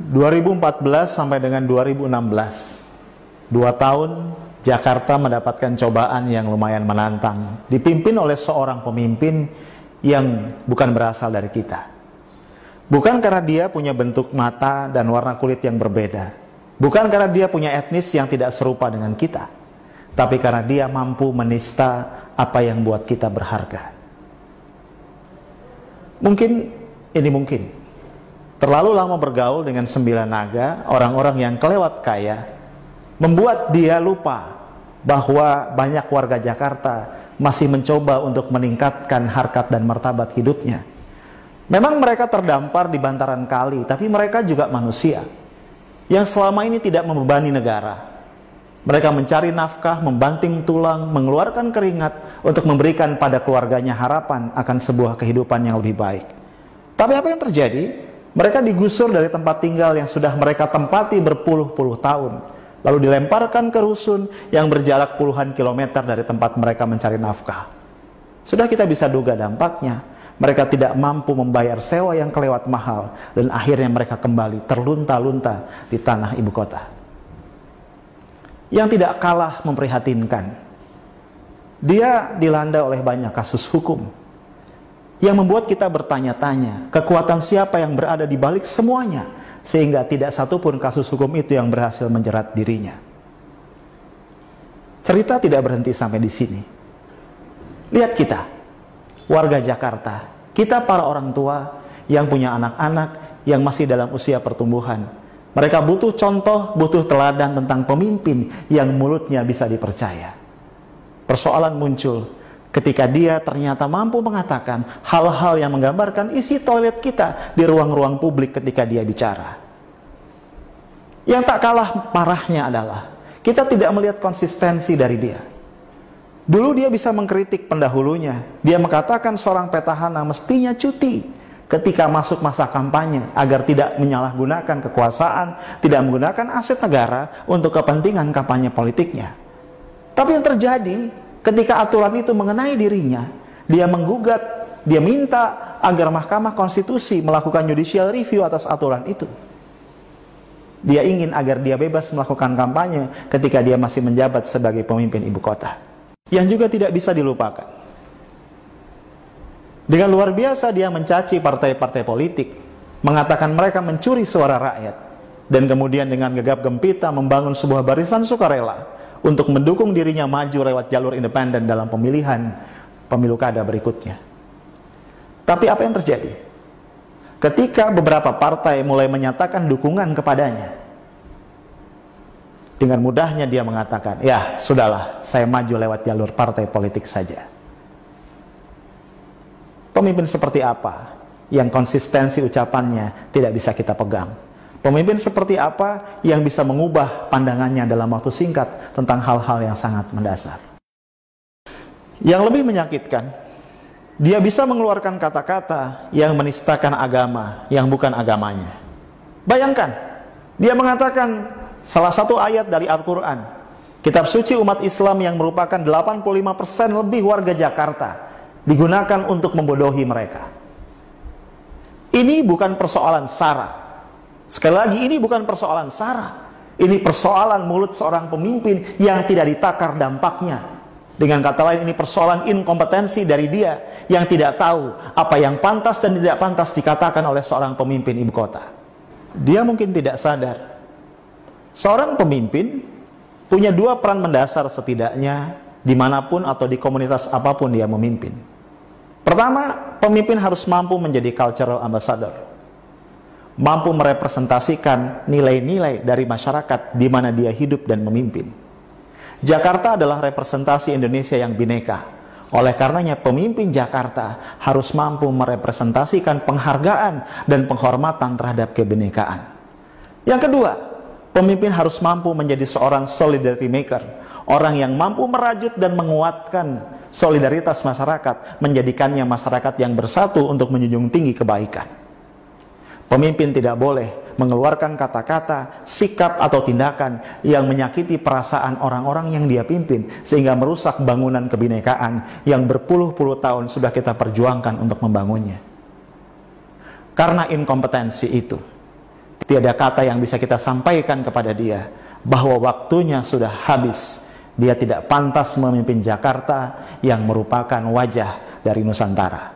2014 sampai dengan 2016, 2 tahun Jakarta mendapatkan cobaan yang lumayan menantang, dipimpin oleh seorang pemimpin yang bukan berasal dari kita. Bukan karena dia punya bentuk mata dan warna kulit yang berbeda, bukan karena dia punya etnis yang tidak serupa dengan kita, tapi karena dia mampu menista apa yang buat kita berharga. Mungkin terlalu lama bergaul dengan 9 naga, orang-orang yang kelewat kaya, membuat dia lupa bahwa banyak warga Jakarta masih mencoba untuk meningkatkan harkat dan martabat hidupnya. Memang mereka terdampar di bantaran kali, tapi mereka juga manusia yang selama ini tidak membebani negara. Mereka mencari nafkah, membanting tulang, mengeluarkan keringat untuk memberikan pada keluarganya harapan akan sebuah kehidupan yang lebih baik. Tapi apa yang terjadi? Mereka digusur dari tempat tinggal yang sudah mereka tempati berpuluh-puluh tahun, lalu dilemparkan ke rusun yang berjarak puluhan kilometer dari tempat mereka mencari nafkah. Sudah kita bisa duga dampaknya. Mereka tidak mampu membayar sewa yang kelewat mahal, dan akhirnya mereka kembali terlunta-lunta di tanah ibu kota. Yang tidak kalah memprihatinkan, dia dilanda oleh banyak kasus hukum yang membuat kita bertanya-tanya kekuatan siapa yang berada di balik semuanya, sehingga tidak satupun kasus hukum itu yang berhasil menjerat dirinya. Cerita tidak berhenti sampai di sini. Lihat kita, warga Jakarta, kita para orang tua yang punya anak-anak yang masih dalam usia pertumbuhan. Mereka butuh contoh, butuh teladan tentang pemimpin yang mulutnya bisa dipercaya. Persoalan muncul ketika dia ternyata mampu mengatakan hal-hal yang menggambarkan isi toilet kita di ruang-ruang publik ketika dia bicara. Yang tak kalah parahnya adalah kita tidak melihat konsistensi dari dia. Dulu dia bisa mengkritik pendahulunya. Dia mengatakan seorang petahana mestinya cuti ketika masuk masa kampanye agar tidak menyalahgunakan kekuasaan, tidak menggunakan aset negara untuk kepentingan kampanye politiknya. Tapi yang terjadi ketika aturan itu mengenai dirinya, dia menggugat, dia minta agar Mahkamah Konstitusi melakukan judicial review atas aturan itu. Dia ingin agar dia bebas melakukan kampanye ketika dia masih menjabat sebagai pemimpin ibu kota. Yang juga tidak bisa dilupakan, dengan luar biasa dia mencaci partai-partai politik, mengatakan mereka mencuri suara rakyat, dan kemudian dengan gegap gempita membangun sebuah barisan sukarela untuk mendukung dirinya maju lewat jalur independen dalam pemilihan pemilu kada berikutnya. Tapi apa yang terjadi? Ketika beberapa partai mulai menyatakan dukungan kepadanya, dengan mudahnya dia mengatakan, ya sudahlah, saya maju lewat jalur partai politik saja. Pemimpin seperti apa yang konsistensi ucapannya tidak bisa kita pegang? Pemimpin seperti apa yang bisa mengubah pandangannya dalam waktu singkat tentang hal-hal yang sangat mendasar? Yang lebih menyakitkan, dia bisa mengeluarkan kata-kata yang menistakan agama yang bukan agamanya. Bayangkan, dia mengatakan salah satu ayat dari Al-Quran, kitab suci umat Islam yang merupakan 85% lebih warga Jakarta, digunakan untuk membodohi mereka. Ini bukan persoalan sara. Sekali lagi, ini bukan persoalan sara. Ini persoalan mulut seorang pemimpin yang tidak ditakar dampaknya. Dengan kata lain, ini persoalan inkompetensi dari dia yang tidak tahu apa yang pantas dan tidak pantas dikatakan oleh seorang pemimpin ibu kota. Dia mungkin tidak sadar, seorang pemimpin punya 2 peran mendasar setidaknya dimanapun atau di komunitas apapun dia memimpin. Pertama, pemimpin harus mampu menjadi cultural ambassador, mampu merepresentasikan nilai-nilai dari masyarakat di mana dia hidup dan memimpin. Jakarta adalah representasi Indonesia yang bineka. Oleh karenanya, pemimpin Jakarta harus mampu merepresentasikan penghargaan dan penghormatan terhadap kebinekaan. Yang kedua, pemimpin harus mampu menjadi seorang solidarity maker, orang yang mampu merajut dan menguatkan solidaritas masyarakat, menjadikannya masyarakat yang bersatu untuk menjunjung tinggi kebaikan. Pemimpin tidak boleh mengeluarkan kata-kata, sikap atau tindakan yang menyakiti perasaan orang-orang yang dia pimpin, sehingga merusak bangunan kebinekaan yang berpuluh-puluh tahun sudah kita perjuangkan untuk membangunnya. Karena inkompetensi itu, Tiada kata yang bisa kita sampaikan kepada dia bahwa waktunya sudah habis. Dia tidak pantas memimpin Jakarta yang merupakan wajah dari Nusantara.